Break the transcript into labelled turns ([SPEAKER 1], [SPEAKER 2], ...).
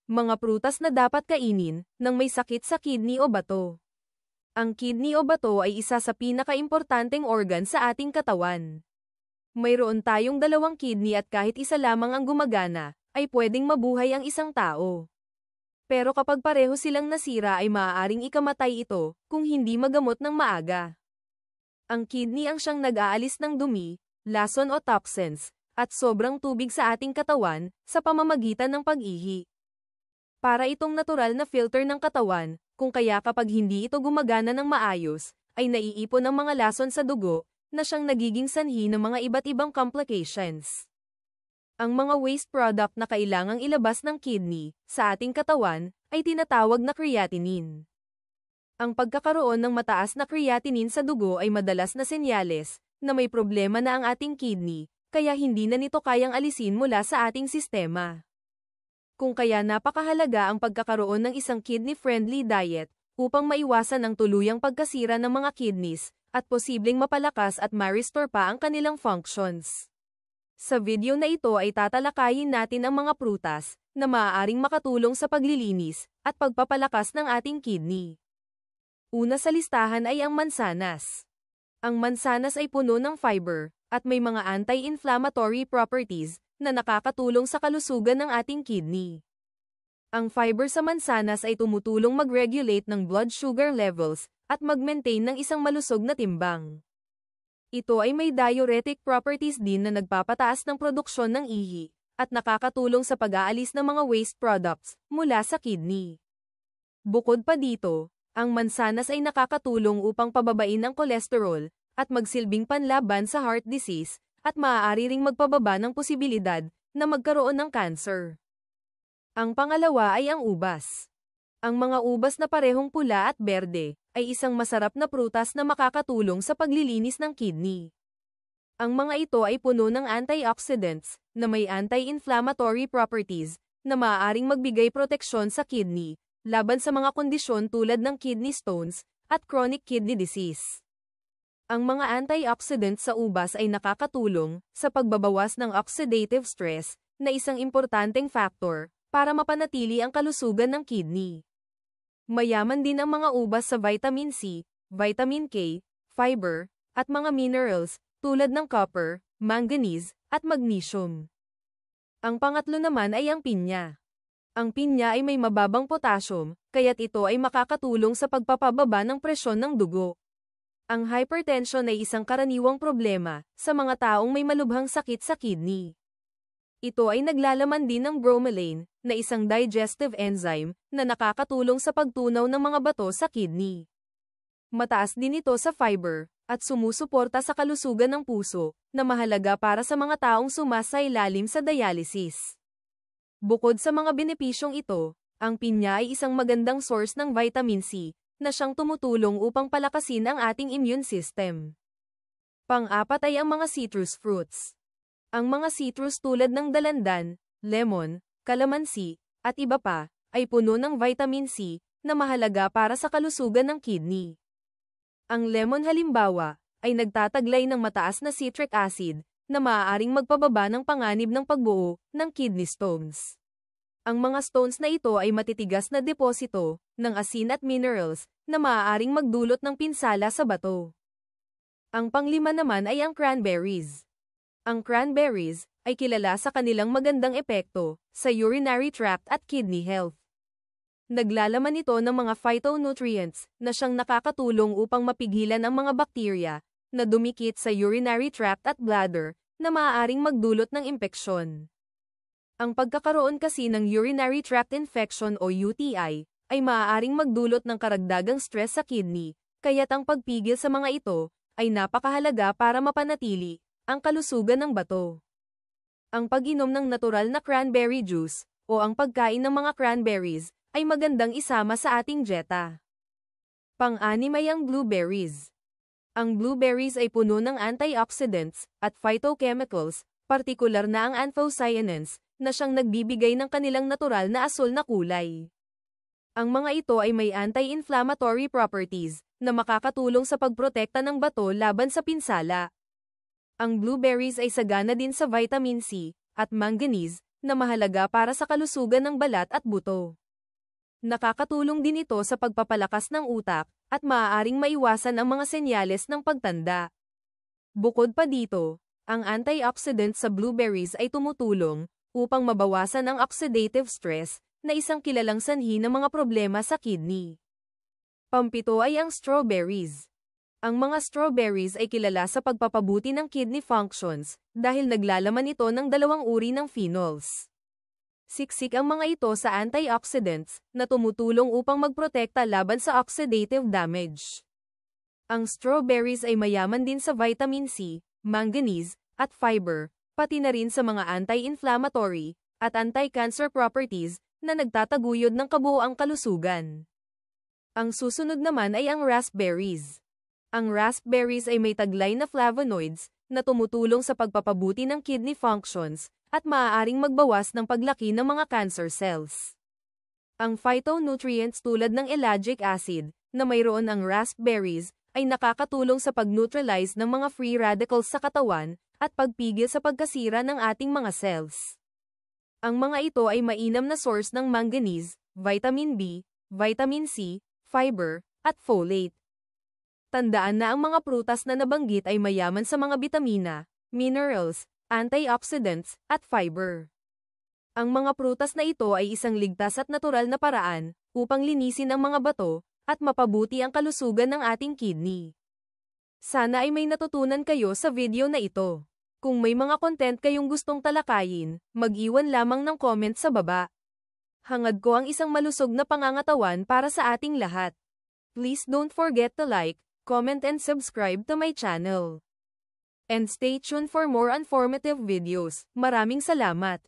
[SPEAKER 1] Mga prutas na dapat kainin nang may sakit sa kidney o bato. Ang kidney o bato ay isa sa pinakaimportanteng organ sa ating katawan. Mayroon tayong dalawang kidney at kahit isa lamang ang gumagana, ay pwedeng mabuhay ang isang tao. Pero kapag pareho silang nasira ay maaaring ikamatay ito kung hindi magamot ng maaga. Ang kidney ang siyang nag-aalis ng dumi, lason o toxins, at sobrang tubig sa ating katawan sa pamamagitan ng pag-ihi. Para itong natural na filter ng katawan, kung kaya kapag hindi ito gumagana ng maayos, ay naiipon ang mga lason sa dugo, na siyang nagiging sanhi ng mga iba't ibang complications. Ang mga waste product na kailangang ilabas ng kidney, sa ating katawan, ay tinatawag na creatinine. Ang pagkakaroon ng mataas na creatinine sa dugo ay madalas na senyales, na may problema na ang ating kidney, kaya hindi na nito kayang alisin mula sa ating sistema. Kung kaya napakahalaga ang pagkakaroon ng isang kidney-friendly diet, upang maiwasan ang tuluyang pagkasira ng mga kidneys, at posibleng mapalakas at ma-restore pa ang kanilang functions. Sa video na ito ay tatalakayin natin ang mga prutas, na maaaring makatulong sa paglilinis, at pagpapalakas ng ating kidney. Una sa listahan ay ang mansanas. Ang mansanas ay puno ng fiber, at may mga anti-inflammatory properties, na nakakatulong sa kalusugan ng ating kidney. Ang fiber sa mansanas ay tumutulong mag-regulate ng blood sugar levels, at mag-maintain ng isang malusog na timbang. Ito ay may diuretic properties din na nagpapataas ng produksyon ng ihi, at nakakatulong sa pag-aalis ng mga waste products, mula sa kidney. Bukod pa dito, ang mansanas ay nakakatulong upang pababain ang kolesterol, at magsilbing panlaban sa heart disease, at maaari ring magpababa ng posibilidad na magkaroon ng cancer. Ang pangalawa ay ang ubas. Ang mga ubas na parehong pula at berde ay isang masarap na prutas na makakatulong sa paglilinis ng kidney. Ang mga ito ay puno ng antioxidants na may anti-inflammatory properties na maaaring magbigay proteksyon sa kidney laban sa mga kondisyon tulad ng kidney stones at chronic kidney disease. Ang mga antioxidants sa ubas ay nakakatulong sa pagbabawas ng oxidative stress, na isang importanteng factor para mapanatili ang kalusugan ng kidney. Mayaman din ang mga ubas sa vitamin C, vitamin K, fiber, at mga minerals tulad ng copper, manganese, at magnesium. Ang pangatlo naman ay ang pinya. Ang pinya ay may mababang potassium, kaya't ito ay makakatulong sa pagpapababa ng presyon ng dugo. Ang hypertension ay isang karaniwang problema sa mga taong may malubhang sakit sa kidney. Ito ay naglalaman din ng bromelain, na isang digestive enzyme na nakakatulong sa pagtunaw ng mga bato sa kidney. Mataas din ito sa fiber, at sumusuporta sa kalusugan ng puso, na mahalaga para sa mga taong sumasailalim sa dialysis. Bukod sa mga benepisyong ito, ang pinya ay isang magandang source ng vitamin C, na siyang tumutulong upang palakasin ang ating immune system. Pang-apat ay ang mga citrus fruits. Ang mga citrus tulad ng dalandan, lemon, kalamansi, at iba pa, ay puno ng vitamin C, na mahalaga para sa kalusugan ng kidney. Ang lemon halimbawa, ay nagtataglay ng mataas na citric acid, na maaaring magpababa ng panganib ng pagbuo ng kidney stones. Ang mga stones na ito ay matitigas na deposito ng asin at minerals na maaaring magdulot ng pinsala sa bato. Ang panglima naman ay ang cranberries. Ang cranberries ay kilala sa kanilang magandang epekto sa urinary tract at kidney health. Naglalaman ito ng mga phytonutrients na siyang nakakatulong upang mapigilan ang mga bakterya na dumikit sa urinary tract at bladder na maaaring magdulot ng impeksyon. Ang pagkakaroon kasi ng urinary tract infection o UTI ay maaaring magdulot ng karagdagang stress sa kidney, kaya't ang pagpigil sa mga ito ay napakahalaga para mapanatili ang kalusugan ng bato. Ang pag-inom ng natural na cranberry juice o ang pagkain ng mga cranberries ay magandang isama sa ating dieta. Pang-anim ay ang blueberries. Ang blueberries ay puno ng antioxidants at phytochemicals, partikular na ang anthocyanins, na siyang nagbibigay ng kanilang natural na asul na kulay. Ang mga ito ay may anti-inflammatory properties, na makakatulong sa pagprotekta ng bato laban sa pinsala. Ang blueberries ay sagana din sa vitamin C, at manganese, na mahalaga para sa kalusugan ng balat at buto. Nakakatulong din ito sa pagpapalakas ng utak, at maaaring maiwasan ang mga senyales ng pagtanda. Bukod pa dito, ang antioxidant sa blueberries ay tumutulong upang mabawasan ang oxidative stress, na isang kilalang sanhi ng mga problema sa kidney. Pampito ay ang strawberries. Ang mga strawberries ay kilala sa pagpapabuti ng kidney functions dahil naglalaman ito ng dalawang uri ng phenols. Siksik ang mga ito sa antioxidants na tumutulong upang magprotekta laban sa oxidative damage. Ang strawberries ay mayaman din sa vitamin C, manganese, at fiber, pati na rin sa mga anti-inflammatory at anti-cancer properties na nagtataguyod ng kabuoang kalusugan. Ang susunod naman ay ang raspberries. Ang raspberries ay may taglay na flavonoids na tumutulong sa pagpapabuti ng kidney functions at maaaring magbawas ng paglaki ng mga cancer cells. Ang phytonutrients tulad ng ellagic acid na mayroon ang raspberries ay nakakatulong sa pag-neutralize ng mga free radicals sa katawan at pagpigil sa pagkasira ng ating mga cells. Ang mga ito ay mainam na source ng manganese, vitamin B, vitamin C, fiber, at folate. Tandaan na ang mga prutas na nabanggit ay mayaman sa mga bitamina, minerals, antioxidants, at fiber. Ang mga prutas na ito ay isang ligtas at natural na paraan upang linisin ang mga bato at mapabuti ang kalusugan ng ating kidney. Sana ay may natutunan kayo sa video na ito. Kung may mga content kayong gustong talakayin, mag-iwan lamang ng comment sa baba. Hangad ko ang isang malusog na pangangatawan para sa ating lahat. Please don't forget to like, comment and subscribe to my channel. And stay tuned for more informative videos. Maraming salamat!